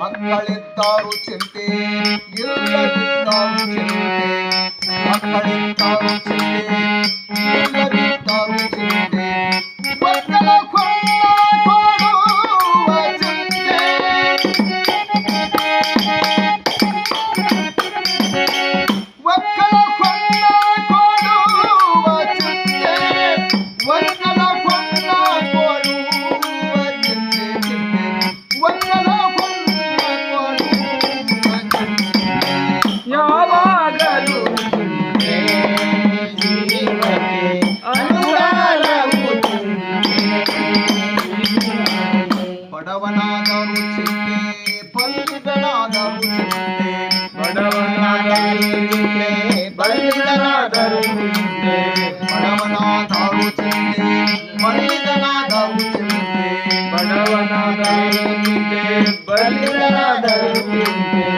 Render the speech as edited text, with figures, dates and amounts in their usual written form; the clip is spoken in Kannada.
ಮಕ್ಕಳಿದ್ದಾರು ಚಿಂತೆ ಇಲ್ಲದಿದ್ದಾರು ಚಿಂತೆ ಮಕ್ಕಳಿದ್ದಾರು ಚಿಂತೆ ಇಲ್ಲದಿದ್ದಾರು ಚಿಂತೆ ಮಕ್ಕಳ ಕೊಡುವ ಚಿಂತೆ ಮಕ್ಕಳ ಕೊಡುವ ಚಿಂತೆ ಮಕ್ಕಳ ಕೊಡುವ ಚಿಂತೆ ಮಕ್ಕಳ ಬಡವನಾದರೂ ಚಿಂತೆ ಬಲ್ಲಿದನಾದರೂ ಚಿಂತೆ ಬಡವನಾದರೂ ಚಿಂತೆ ಬಲ್ಲಿದನಾದರೂ ಚಿಂತೆ ಬಡವನಾದರೂ ಚಿಂತೆ ಬಲ್ಲಿದನಾದರೂ ಚಿಂತೆ ಬಡವನಾದರೂ ಚಿಂತೆ ಬಲ್ಲಿದನಾದರೂ ಚಿಂತೆ